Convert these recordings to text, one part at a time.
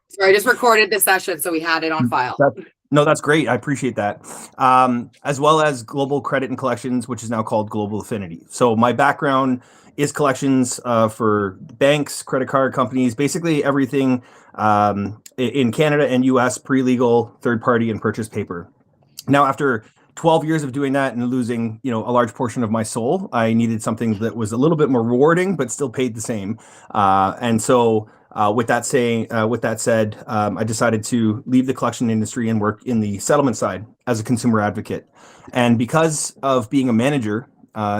Sorry, I just recorded this session, so we had it on file. No, that's great. I appreciate that. As well as global credit and collections, which is now called Global Affinity. So my background is collections for banks, credit card companies, basically everything in Canada and US, pre-legal, third party, and purchase paper. Now, after 12 years of doing that and losing, a large portion of my soul, I needed something that was a little bit more rewarding, but still paid the same. With that said, I decided to leave the collection industry and work in the settlement side as a consumer advocate. And because of being a manager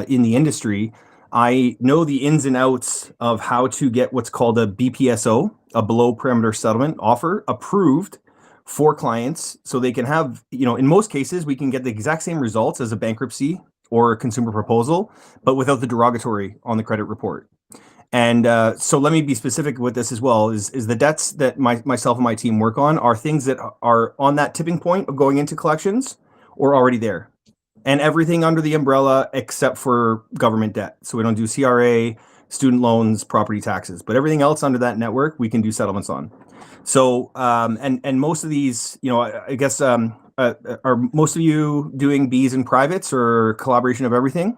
in the industry, I know the ins and outs of how to get what's called a BPSO, a below parameter settlement offer, approved for clients, so they can have, in most cases, we can get the exact same results as a bankruptcy or a consumer proposal, but without the derogatory on the credit report. And so let me be specific with this as well, is the debts that myself and my team work on are things that are on that tipping point of going into collections or already there. And everything under the umbrella except for government debt. So we don't do CRA, student loans, property taxes, but everything else under that network, we can do settlements on. So, and most of these, I guess, are most of you doing Bs and privates or collaboration of everything?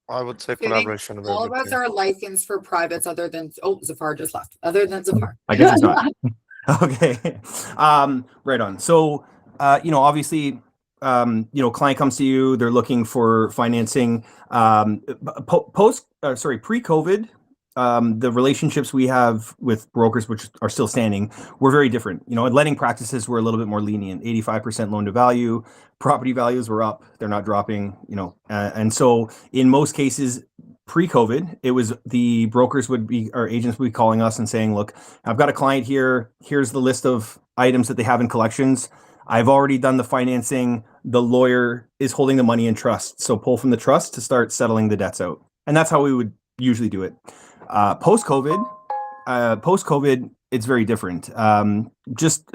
I would say collaboration of all everything. of us are licensed for privates other than, Zafar just left, other than Zafar. I guess it's not. Okay. Right on. So, obviously, client comes to you, they're looking for financing. Pre-COVID, the relationships we have with brokers, which are still standing, were very different. Lending practices were a little bit more lenient, 85% loan to value, property values were up, they're not dropping, and so in most cases, pre-COVID, it was the brokers our agents would be calling us and saying, look, I've got a client here, here's the list of items that they have in collections. I've already done the financing. The lawyer is holding the money in trust. So pull from the trust to start settling the debts out. And that's how we would usually do it. Post-COVID, it's very different. Just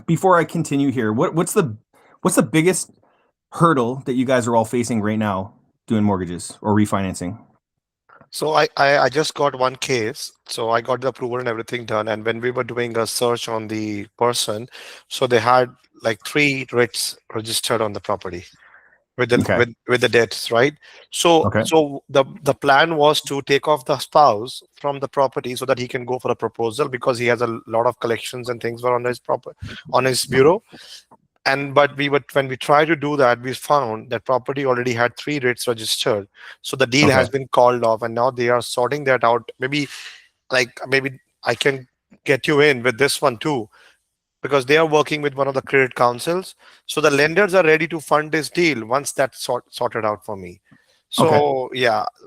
before I continue here, what's the biggest hurdle that you guys are all facing right now doing mortgages or refinancing? So I just got one case. So I got the approval and everything done. And when we were doing a search on the person, so they had like 3 writs registered on the property with the debts, right? So the plan was to take off the spouse from the property so that he can go for a proposal, because he has a lot of collections and things were on his bureau. But when we tried to do that, we found that property already had 3 writs registered. So the deal has been called off, and now they are sorting that out. Maybe I can get you in with this one too, because they are working with one of the credit councils. So the lenders are ready to fund this deal once that's sorted out for me. So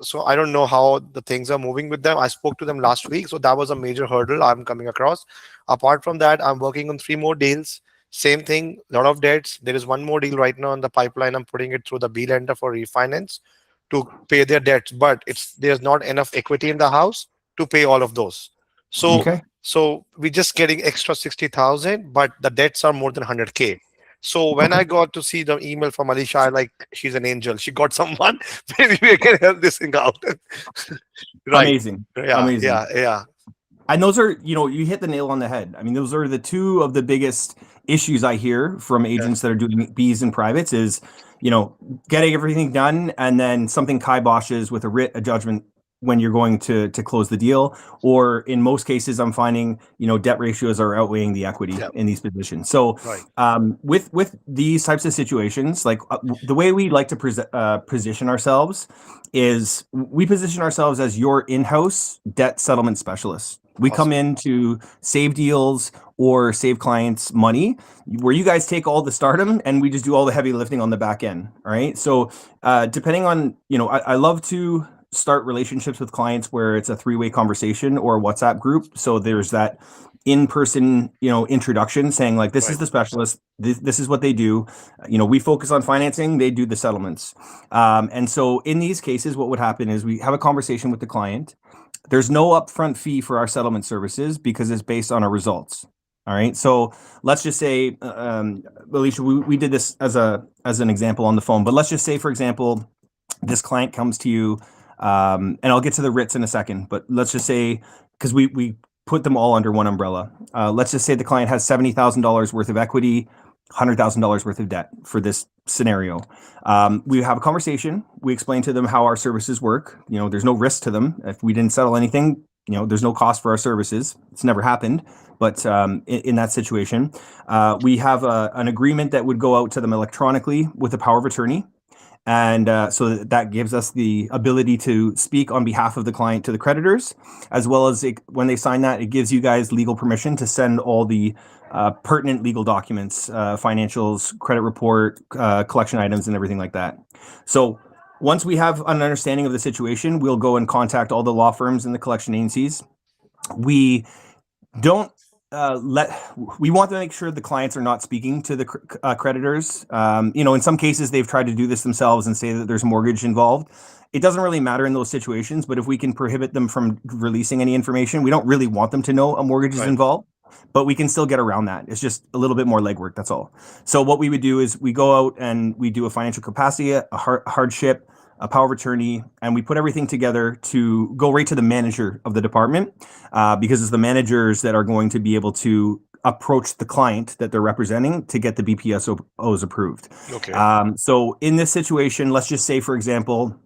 so I don't know how the things are moving with them. I spoke to them last week, so that was a major hurdle I'm coming across. Apart from that, I'm working on 3 more deals. Same thing, a lot of debts. There is one more deal right now in the pipeline. I'm putting it through the B lender for refinance to pay their debts, but there's not enough equity in the house to pay all of those. So we're just getting extra 60,000, but the debts are more than 100K. So when I got to see the email from Alisha, she's an angel. She got someone. Maybe we can help this thing out. Right. Amazing. Yeah. Amazing. Yeah. And those are, you hit the nail on the head. I mean, those are the 2 of the biggest issues I hear from agents that are doing Bs and privates is, getting everything done and then something kiboshes with a judgment when you're going to close the deal. Or in most cases, I'm finding, debt ratios are outweighing the equity in these positions. So with these types of situations, the way we like to position ourselves is we position ourselves as your in-house debt settlement specialist. We come in to save deals or save clients money, where you guys take all the stardom and we just do all the heavy lifting on the back end. All right. So depending on, I love to start relationships with clients where it's a 3-way conversation or a WhatsApp group. So there's that in-person, introduction saying this is the specialist. This is what they do. We focus on financing. They do the settlements. And so in these cases, what would happen is we have a conversation with the client. There's no upfront fee for our settlement services because it's based on our results. All right. So let's just say, Alicia, we did this as an example on the phone, but let's just say, for example, this client comes to you, and I'll get to the writs in a second, but let's just say, because we put them all under one umbrella. Let's just say the client has $70,000 worth of equity, $100,000 worth of debt for this scenario. We have a conversation. We explain to them how our services work. There's no risk to them. If we didn't settle anything, there's no cost for our services. It's never happened. But in that situation, we have an agreement that would go out to them electronically with a power of attorney. And so that gives us the ability to speak on behalf of the client to the creditors, as well as when they sign that, it gives you guys legal permission to send all the pertinent legal documents, financials, credit report, collection items, and everything like that. So once we have an understanding of the situation, we'll go and contact all the law firms and the collection agencies. We don't we want to make sure the clients are not speaking to the creditors. In some cases, they've tried to do this themselves and say that there's mortgage involved. It doesn't really matter in those situations, but if we can prohibit them from releasing any information, we don't really want them to know a mortgage is involved, but we can still get around that. It's just a little bit more legwork, that's all. So what we would do is we go out and we do a financial capacity, a hardship, a power of attorney, and we put everything together to go right to the manager of the department, because it's the managers that are going to be able to approach the client that they're representing to get the BPSOs approved. Okay. So in this situation, let's just say, for example,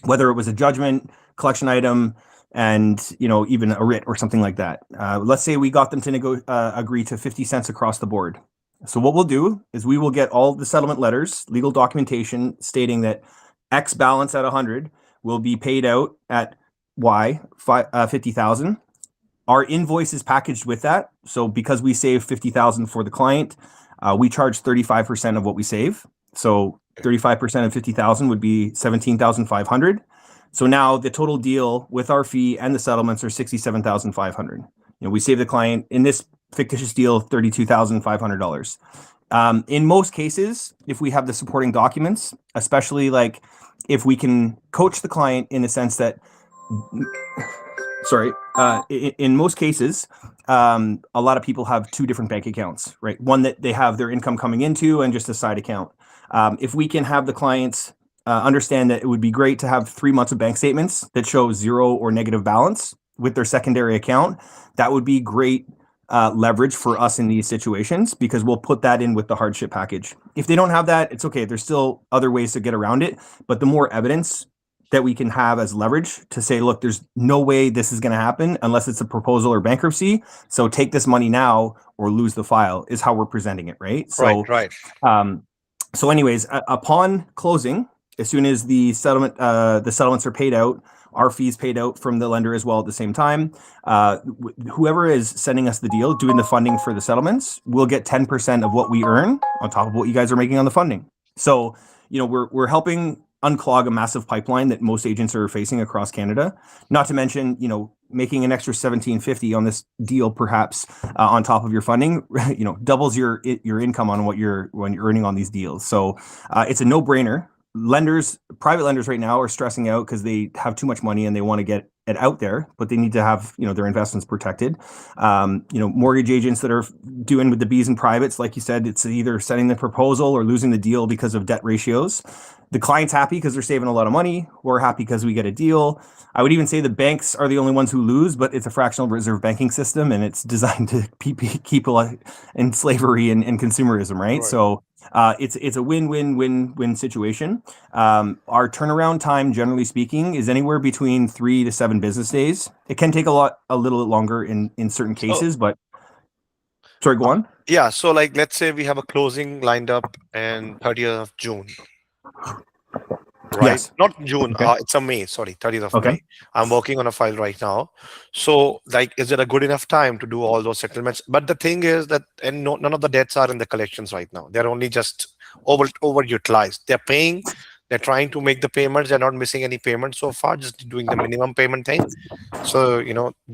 whether it was a judgment, collection item, and even a writ or something like that. Let's say we got them to agree to 50 cents across the board. So what we'll do is we will get all the settlement letters, legal documentation stating that X balance at 100 will be paid out at Y, 50,000. Our invoice is packaged with that. So because we save 50,000 for the client, we charge 35% of what we save. So 35% of 50,000 would be 17,500. So now the total deal with our fee and the settlements are 67,500. We save the client in this fictitious deal $32,500. In most cases, if we have the supporting documents, especially like if we can coach the client in the sense that, in most cases, a lot of people have two different bank accounts, right? One that they have their income coming into and just a side account. If we can have the clients understand that it would be great to have 3 months of bank statements that show zero or negative balance with their secondary account, that would be great leverage for us in these situations, because we'll put that in with the hardship package. If they don't have that, it's okay. There's still other ways to get around it, but the more evidence that we can have as leverage to say, look, there's no way this is going to happen unless it's a proposal or bankruptcy. So take this money now or lose the file is how we're presenting it, right? So, right. So anyways, upon closing, as soon as the settlements are paid out, our fees paid out from the lender as well at the same time. Whoever is sending us the deal, doing the funding for the settlements, will get 10% of what we earn on top of what you guys are making on the funding. So, we're helping unclog a massive pipeline that most agents are facing across Canada. Not to mention, making an extra $1,750 on this deal, perhaps on top of your funding, doubles your income on when you're earning on these deals. So it's a no-brainer. Private lenders right now are stressing out because they have too much money and they want to get it out there, but they need to have, their investments protected. Mortgage agents that are doing with the Bs and privates, like you said, it's either sending the proposal or losing the deal because of debt ratios. The client's happy because they're saving a lot of money. We're happy because we get a deal. I would even say the banks are the only ones who lose, but it's a fractional reserve banking system and it's designed to keep people in slavery and consumerism, right? So it's a win-win-win-win situation. Our turnaround time, generally speaking, is anywhere between 3 to 7 business days. It can take a little longer in certain cases, but sorry, go on. Yeah. So like, let's say we have a closing lined up in 30th of June. Right? Yes. Not June. Okay. It's a May. Sorry, 30th of Okay. May. I'm working on a file right now. So, like, is it a good enough time to do all those settlements? But the thing is that, none of the debts are in the collections right now. They're only just overutilized. They're paying. They're trying to make the payments. They're not missing any payments so far. Just doing the minimum payment thing. So,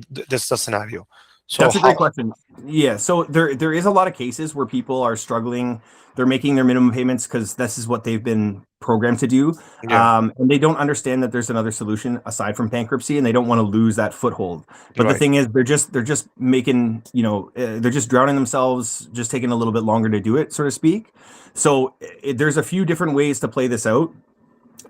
this is the scenario. So that's a great question. Yeah. So there is a lot of cases where people are struggling. They're making their minimum payments because this is what they've been programmed to do. Yeah. And they don't understand that there's another solution aside from bankruptcy, and they don't want to lose that foothold. But the thing is, they're just making, they're just drowning themselves, just taking a little bit longer to do it, so to speak. So there's a few different ways to play this out.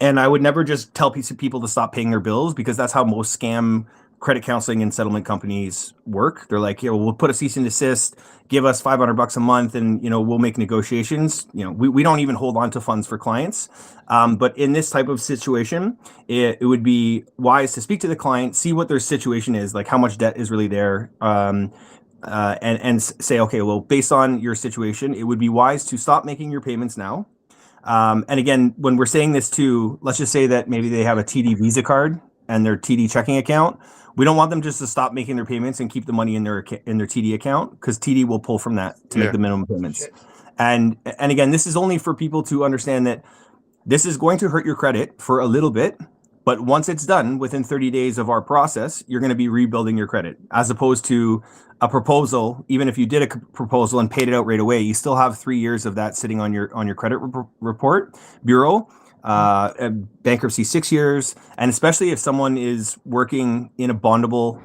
And I would never just tell people to stop paying their bills, because that's how most scam credit counseling and settlement companies work. They're like, yeah, well, we'll put a cease and desist, give us $500 a month, and we'll make negotiations. We don't even hold on to funds for clients. But in this type of situation, it would be wise to speak to the client, see what their situation is, like how much debt is really there, and say, okay, well, based on your situation, it would be wise to stop making your payments now. And again, when we're saying this too, let's just say that maybe they have a TD Visa card and their TD checking account. We don't want them just to stop making their payments and keep the money in their TD account, because TD will pull from that to make the minimum payments. And again, this is only for people to understand that this is going to hurt your credit for a little bit, but once it's done, within 30 days of our process, you're going to be rebuilding your credit, as opposed to a proposal. Even if you did a proposal and paid it out right away, you still have 3 years of that sitting on your credit report bureau. Bankruptcy 6 years, and especially if someone is working in a bondable,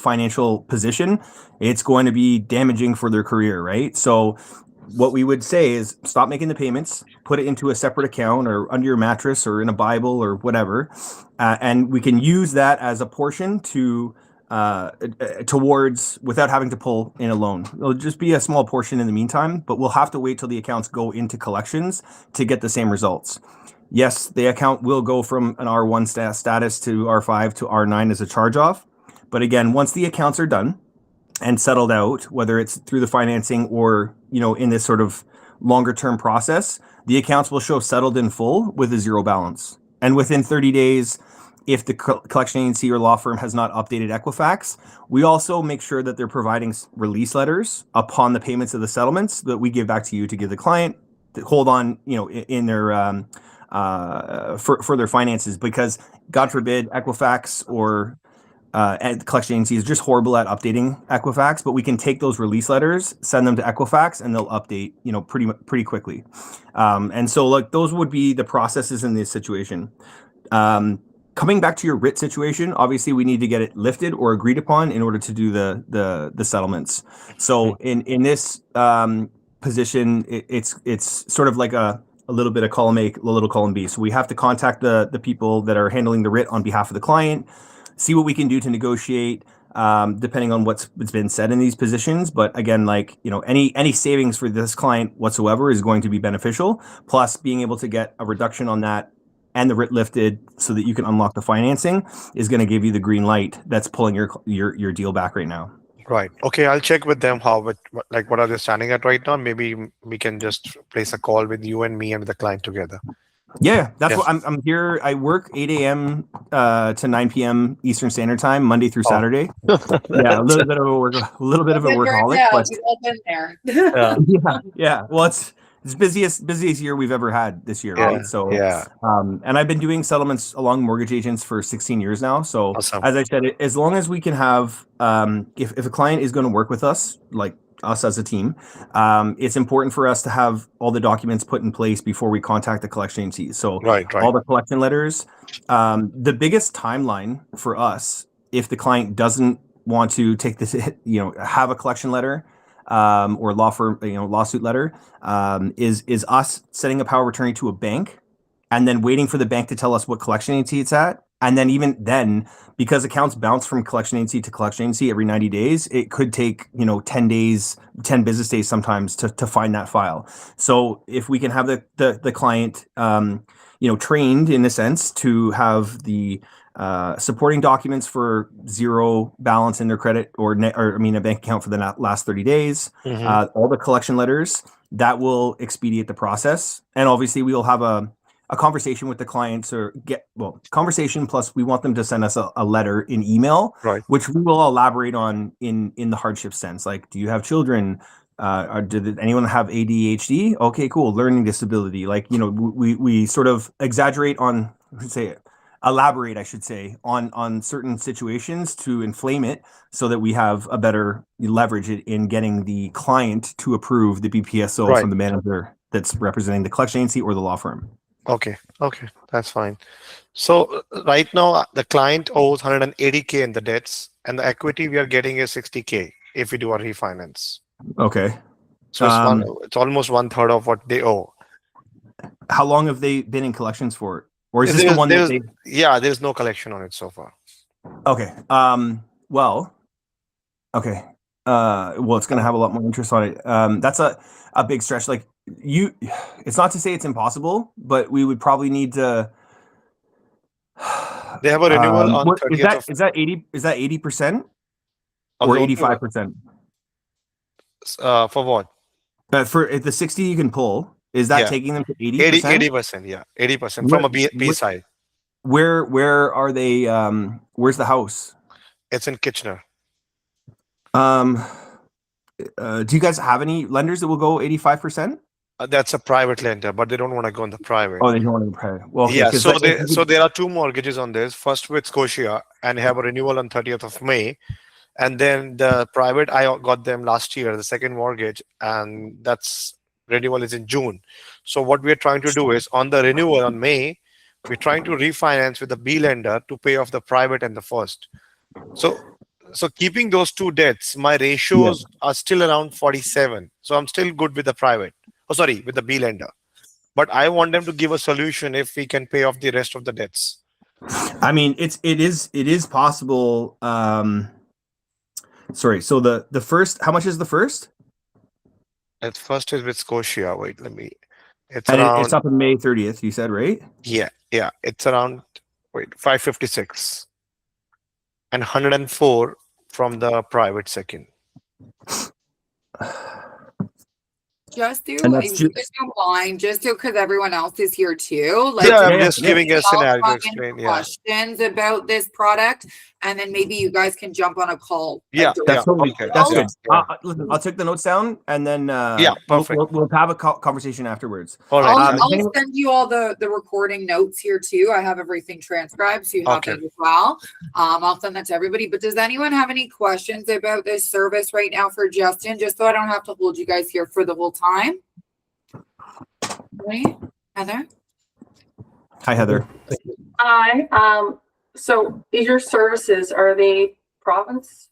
financial position, it's going to be damaging for their career, right? So what we would say is stop making the payments, put it into a separate account or under your mattress or in a Bible or whatever, and we can use that as a portion to towards, without having to pull in a loan. It'll just be a small portion in the meantime, but we'll have to wait till the accounts go into collections to get the same results. Yes, the account will go from an R1 status to R5 to R9 as a charge-off. But again, once the accounts are done and settled out, whether it's through the financing or, in this sort of longer term process, the accounts will show settled in full with a zero balance. And within 30 days, if the collection agency or law firm has not updated Equifax, we also make sure that they're providing release letters upon the payments of the settlements that we give back to you to give the client to hold on, in their for their finances, because God forbid Equifax or the collection agency is just horrible at updating Equifax, but we can take those release letters, send them to Equifax, and they'll update, pretty quickly. And so those would be the processes in this situation. Coming back to your writ situation, obviously we need to get it lifted or agreed upon in order to do the settlements. So in this position, it's sort of like a little bit of column A, a little column B. So we have to contact the people that are handling the writ on behalf of the client, see what we can do to negotiate, depending on what's been said in these positions. But again, any savings for this client whatsoever is going to be beneficial. Plus, being able to get a reduction on that and the writ lifted so that you can unlock the financing is going to give you the green light that's pulling your deal back right now. Right. Okay, I'll check with them what are they standing at right now. Maybe we can just place a call with you and me and the client together. Yeah, that's what I'm here. I work 8 a.m. To 9 p.m. Eastern Standard Time, Monday through Saturday. Yeah, a little bit of a workaholic. But we've all been there. Yeah. Well, it's busiest year we've ever had this year, right? So and I've been doing settlements along mortgage agents for 16 years now. So awesome. As I said, as long as we can have, if a client is going to work with us, like us as a team, it's important for us to have all the documents put in place before we contact the collection agency. So all the collection letters, the biggest timeline for us, if the client doesn't want to take this, have a collection letter, or law firm, lawsuit letter, is us sending a power of attorney to a bank and then waiting for the bank to tell us what collection agency it's at. And then even then, because accounts bounce from collection agency to collection agency every 90 days, it could take, 10 days, 10 business days sometimes to find that file. So if we can have the client, trained in a sense to have the supporting documents for zero balance in their credit or a bank account for the last 30 days, all the collection letters, that will expedite the process. And obviously we will have a conversation with the clients conversation, plus we want them to send us a letter in email, which we will elaborate on in the hardship sense. Like, do you have children? Did anyone have ADHD? Okay, cool. Learning disability. We sort of exaggerate on, elaborate, I should say, on certain situations to inflame it so that we have a better leverage in getting the client to approve the BPSO from the manager that's representing the collection agency or the law firm. Okay, that's fine. So right now the client owes 180K in the debts, and the equity we are getting is 60K if we do a refinance. Okay. So it's almost 1/3 of what they owe. How long have they been in collections for? Or is this the one that they... Yeah, there's no collection on it so far. Okay. Well, okay. Well, it's going to have a lot more interest on it. That's a big stretch. Like it's not to say it's impossible, but we would probably need to. They have a renewal on What 30th of is that 80% of or the 85%? for what? For the 60 you can pull, is that Yeah, taking them to 80 80%? 80%. Yeah, 80% Where, from a B side. where are they? Where's the house? It's in Kitchener. Um, do you guys have any lenders that will go 85%? That's a private lender, but they don't want to go in the private. Oh, they don't want to pay. Well, okay, Yeah, because so there are two mortgages on this. First with Scotia, and have a renewal on 30th of May, and then the private I got them last year, the second mortgage, and that's renewal is in June. So what we're trying to do is on the renewal on May, we're trying to refinance with the B lender to pay off the private and the first. So so keeping those two debts, my yeah. ratios are still around 47. So I'm still good with the private. Oh, sorry, with the B lender. But I want them to give a solution if we can pay off the rest of the debts. I mean, it is possible. Sorry. So the first, how much is the first? At first is with Scotia. Wait, let me. It's And it's around, up in May 30th. You said, right? yeah. It's around, wait, 556 and 104 from the private second. Just do, And if that's you just guys don't mind, just do because everyone else is here too. Like, Yeah, yeah, I'm yeah, just yeah. giving a I'll scenario to come in explain. Yeah, questions about this product, and then maybe you guys can jump on a call. yeah, That's totally okay, that's yeah, good. yeah, Listen, I'll take the notes down, and then yeah, perfect. we'll have a conversation afterwards. All right, I'll, If I'll anyone- send you all the recording notes here too. I have everything transcribed, so you have Okay. it as well. I'll send that to everybody. But does anyone have any questions about this service right now for Justin? Just so I don't have to hold you guys here for the whole time. Ready? Heather? Hi, Heather. Hi, so your services, are they province?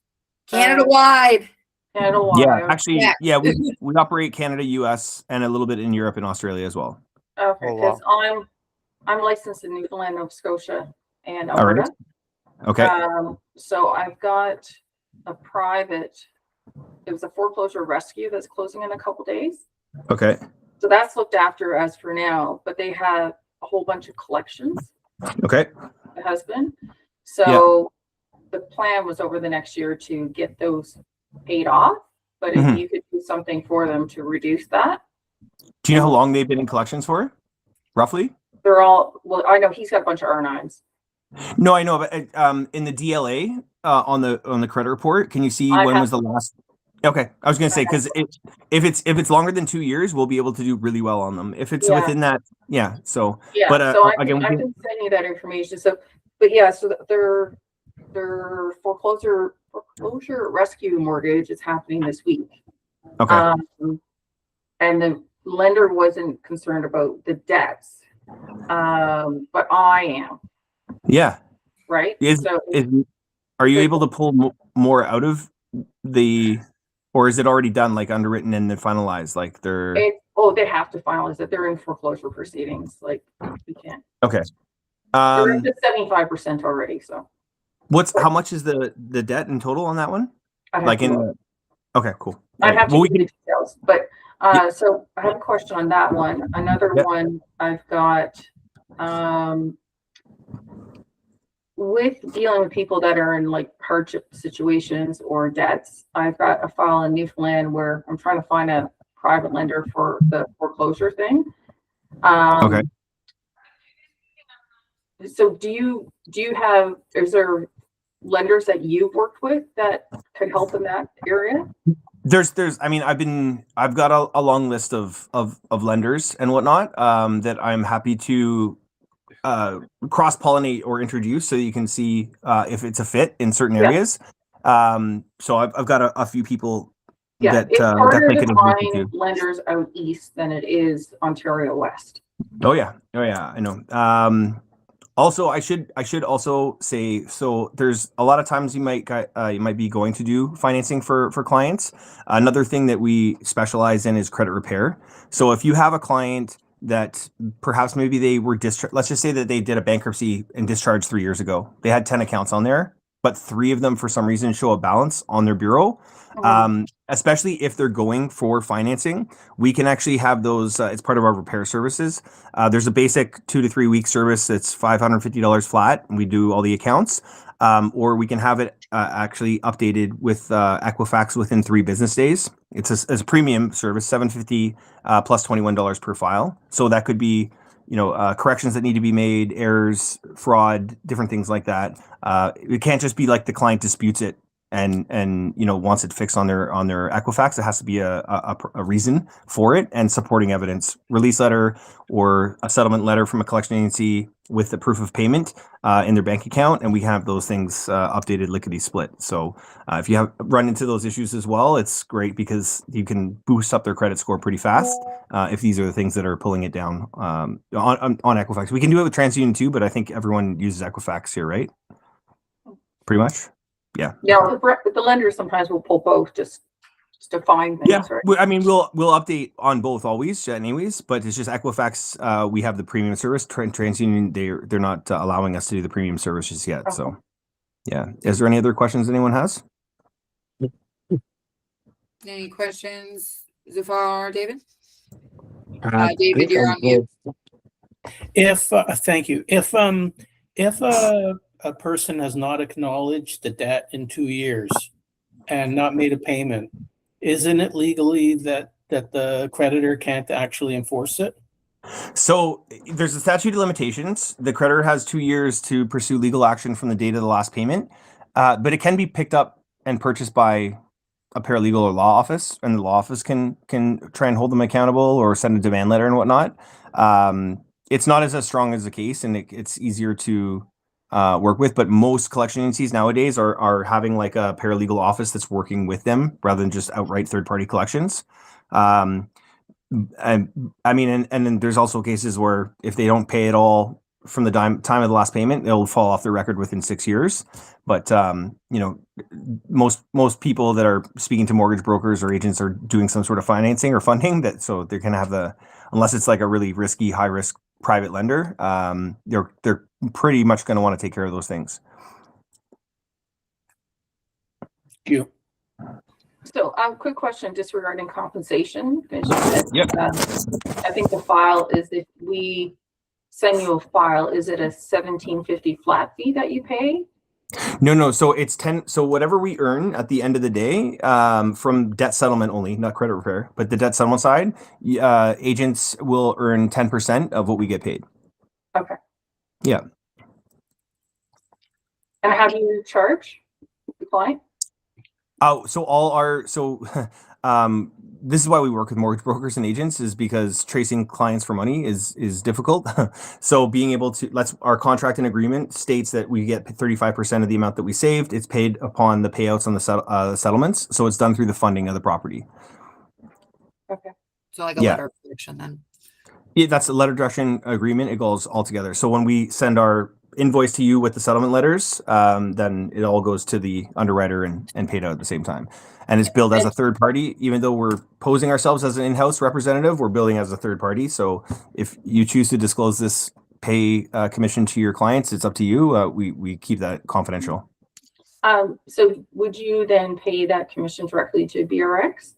Canada-wide. Canada Yeah, wide? actually, Yeah. yeah, we operate Canada, US, and a little bit in Europe and Australia as well. Okay, Oh, wow. because I'm licensed in Newfoundland, Nova Scotia and All right. Alberta. Okay. So I've got a private, it was a foreclosure rescue that's closing in a couple days. Okay. So that's looked after as for now, but they have a whole bunch of collections, Okay. the husband. So the plan was over the next year to get those paid off, but if Mhm. you could do something for them to reduce that. Do you know how long they've been in collections for? Roughly? They're all, well, I know he's got a bunch of R9s. No, I know, but in the DLA on the credit report, can you see I when have- was the last? Okay, I was gonna say because if it's longer than 2 years, we'll be able to do really well on them. If it's Yeah. within that, yeah. So, Yeah, but so I again, can send you that information. So, but yeah, so their foreclosure rescue mortgage is happening this week. okay, And the lender wasn't concerned about the debts, but I am, yeah. right? So Are you able to pull more out of the, or is it already done, like underwritten and then finalized? Like they're they have to finalize it. They're in foreclosure proceedings. Like we can't. okay. They're at 75% already. So How much is the debt in total on that one? I have Like to in look. okay, cool. I have to Well, we give you can, the details, but so I have a question on that one. Another Yep. one I've got with dealing with people that are in like hardship situations or debts. I've got a file in Newfoundland where I'm trying to find a private lender for the foreclosure thing. Okay. So is there lenders that you've worked with that could help in that area? I mean, I've got a long list of lenders and whatnot that I'm happy to cross pollinate or introduce so you can see if it's a fit in certain Yeah. areas. So I've got a few people Yeah, that it's harder definitely to can introduce you find to. lenders out east than it is Ontario West. Oh yeah, I know. Also, I should also say, so there's a lot of times you might be going to do financing for clients. Another thing that we specialize in is credit repair. So if you have a client that perhaps maybe they were discharged, let's just say that they did a bankruptcy and discharged 3 years ago. They had 10 accounts on there. but 3 of them for some reason show a balance on their bureau. Especially if they're going for financing, we can actually have those. It's part of our repair services. There's a basic 2 to 3 week service that's $550 flat, and we do all the accounts. Or we can have it actually updated with Equifax within 3 business days. It's a premium service, $750 plus $21 per file. So that could be, corrections that need to be made, errors, fraud, different things like that. It can't just be like the client disputes it and wants it fixed on their Equifax. It has to be a reason for it and supporting evidence, release letter or a settlement letter from a collection agency with the proof of payment in their bank account, and we have those things updated lickety split. So if you have run into those issues as well, it's great because you can boost up their credit score pretty fast if these are the things that are pulling it down on Equifax. We can do it with TransUnion too, but I think everyone uses Equifax here, right? Pretty much. Yeah. Yeah, the lenders sometimes will pull both just to find things, Yeah, right? I mean, we'll update on both always, anyways. But it's just Equifax. We have the premium service. TransUnion, they're not allowing us to do the premium service just yet. Okay. So, yeah. Is there any other questions anyone has? Any questions, Zafar, David? I David, think you're I'm on mute. good. Thank you. If a person has not acknowledged the debt in 2 years and not made a payment, isn't it legally that the creditor can't actually enforce it? So there's a statute of limitations. The creditor has 2 years to pursue legal action from the date of the last payment, but it can be picked up and purchased by a paralegal or law office, and the law office can try and hold them accountable or send a demand letter and whatnot. It's not as strong as the case, and it's easier to work with, but most collection agencies nowadays are having like a paralegal office that's working with them rather than just outright third-party collections. And I mean, and then there's also cases where if they don't pay at all from the time of the last payment, it'll fall off the record within 6 years. But most people that are speaking to mortgage brokers or agents are doing some sort of financing or funding that, so they're gonna have unless it's like a really risky, high risk private lender, they're pretty much going to want to take care of those things. Thank you. So, quick question just regarding compensation. Yep. I think the file is, if we send you a file, is it a $17.50 flat fee that you pay? No. So it's 10. So whatever we earn at the end of the day, from debt settlement only, not credit repair, but the debt settlement side, agents will earn 10% of what we get paid. Okay. Yeah. And how do you charge the client? Oh, this is why we work with mortgage brokers and agents, is because tracing clients for money is difficult. So being able to, our contract and agreement states that we get 35% of the amount that we saved. It's paid upon the payouts on the settlements. So it's done through the funding of the property. Okay. So like a letter of direction then. Yeah, that's a letter direction agreement. It goes all together. So when we send our invoice to you with the settlement letters, then it all goes to the underwriter and paid out at the same time. And it's billed as a third party. Even though we're posing ourselves as an in-house representative, we're billing as a third party. So if you choose to disclose this pay commission to your clients, it's up to you. We keep that confidential. So would you then pay that commission directly to BRX?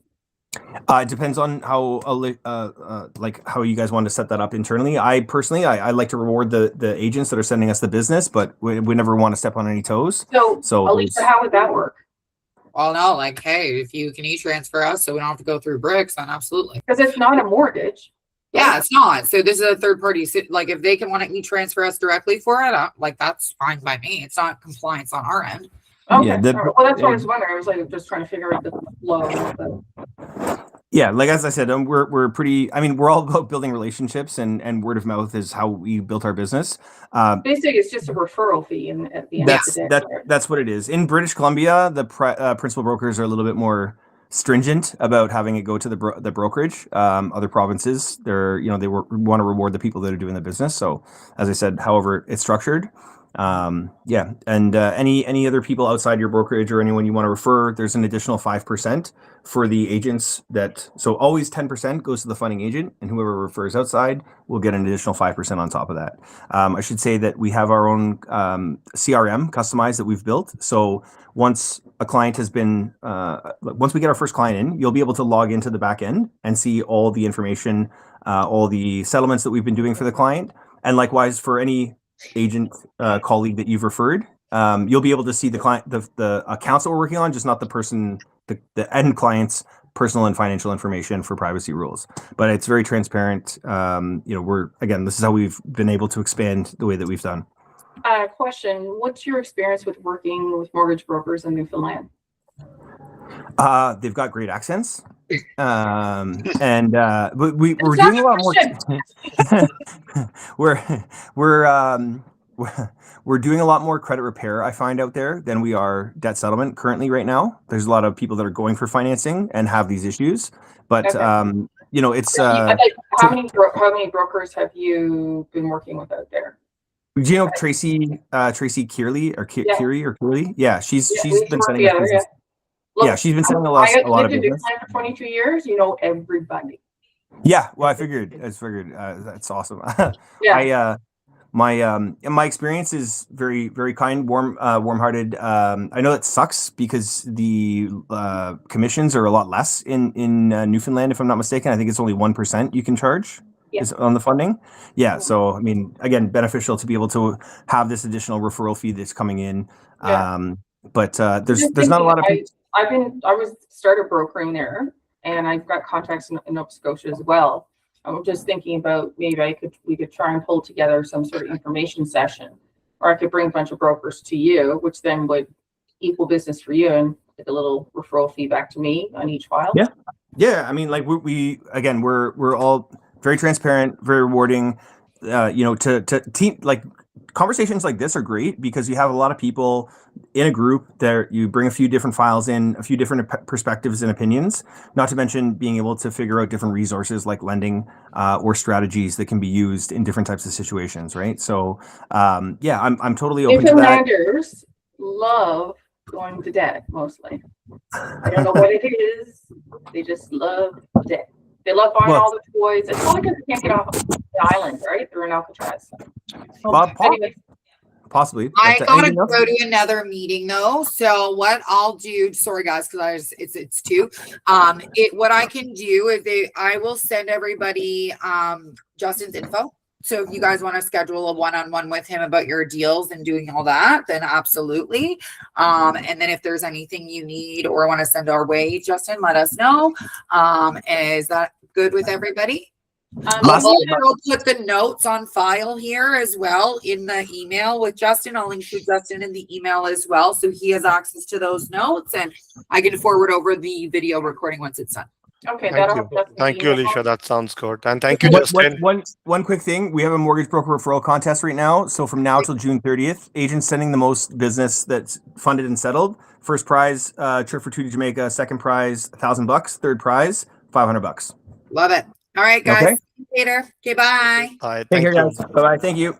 It depends on how how you guys want to set that up internally. I personally, I like to reward the agents that are sending us the business, but we never want to step on any toes. So Alicia, how would that work? Well, no, like, hey, if you can e-transfer us so we don't have to go through bricks, then absolutely. Because it's not a mortgage. Yeah, it's not. So this is a third party. Like if they can want to e-transfer us directly for it, like that's fine by me. It's not compliance on our end. Okay. Yeah, Well, that's what I was wondering. I was like just trying to figure out the flow. Yeah, like as I said, we're pretty. I mean, we're all about building relationships, and word of mouth is how we built our business. Basically, it's just a referral fee, and at the end of the day, that's what it is. In British Columbia, the principal brokers are a little bit more stringent about having it go to the brokerage. Other provinces, they want to reward the people that are doing the business. So, as I said, however it's structured. Yeah, and any other people outside your brokerage or anyone you want to refer, there's an additional 5% for the agents so always 10% goes to the funding agent, and whoever refers outside will get an additional 5% on top of that. I should say that we have our own CRM customized that we've built. So once a client has been, once we get our first client in, you'll be able to log into the back end and see all the information, all the settlements that we've been doing for the client. And likewise for any agent colleague that you've referred, you'll be able to see the client, the accounts that we're working on, just not the person, the end client's personal and financial information for privacy rules. But it's very transparent. This is how we've been able to expand the way that we've done. Question: what's your experience with working with mortgage brokers in Newfoundland? They've got great accents. And we're doing a lot more. We're doing a lot more credit repair, I find, out there than we are debt settlement currently right now. There's a lot of people that are going for financing and have these issues, but Okay. it's how many brokers have you been working with out there? do you know Tracy Kearley or Keary or Kearley? Yeah, she's been sending us business. Look, She's been sending a lot of lived in business. Newfoundland for 22 years. You know everybody. Yeah, well, I figured that's awesome. Yeah. My experience is very, very kind, warm-hearted. I know it sucks because the commissions are a lot less in Newfoundland, if I'm not mistaken. I think it's only 1% you can charge is on the funding. Yeah, so I mean, again, beneficial to be able to have this additional referral fee that's coming in. Yeah. But there's not a lot of people. I started brokering there, and I've got contacts in Nova Scotia as well. I'm just thinking about maybe we could try and pull together some sort of information session, or I could bring a bunch of brokers to you, which then would equal business for you and get a little referral fee back to me on each file. Yeah. I mean, like we're all very transparent, very rewarding. To team, like conversations like this are great because you have a lot of people in a group there. You bring a few different files in, a few different perspectives and opinions, not to mention being able to figure out different resources like lending or strategies that can be used in different types of situations. Right. So I'm totally open to that. Newfoundlanders love going to debt mostly. I don't know what it is. They just love debt. They love buying all the toys. It's only because they can't get off the island, right? They're in Alcatraz. Anyway. Possibly. I gotta go to another meeting though. So what I'll do, sorry guys, because it's 2. What I can do is I will send everybody Justin's info. So if you guys want to schedule a one-on-one with him about your deals and doing all that, then absolutely. And then if there's anything you need or want to send our way, Justin, let us know. Is that good with everybody? I'll put the notes on file here as well in the email with Justin. I'll include Justin in the email as well, so he has access to those notes, and I can forward over the video recording once it's done. Okay, thank you, Alicia. That sounds good, and thank you, Justin. One quick thing: we have a mortgage broker referral contest right now. So from now till June 30th, agents sending the most business that's funded and settled. First prize, trip for 2 to Jamaica. Second prize, $1,000. Third prize, $500. Love it. All right, guys. Okay. See you later. Okay, bye. All right, Take thank care, you. guys. Bye-bye. Thank you.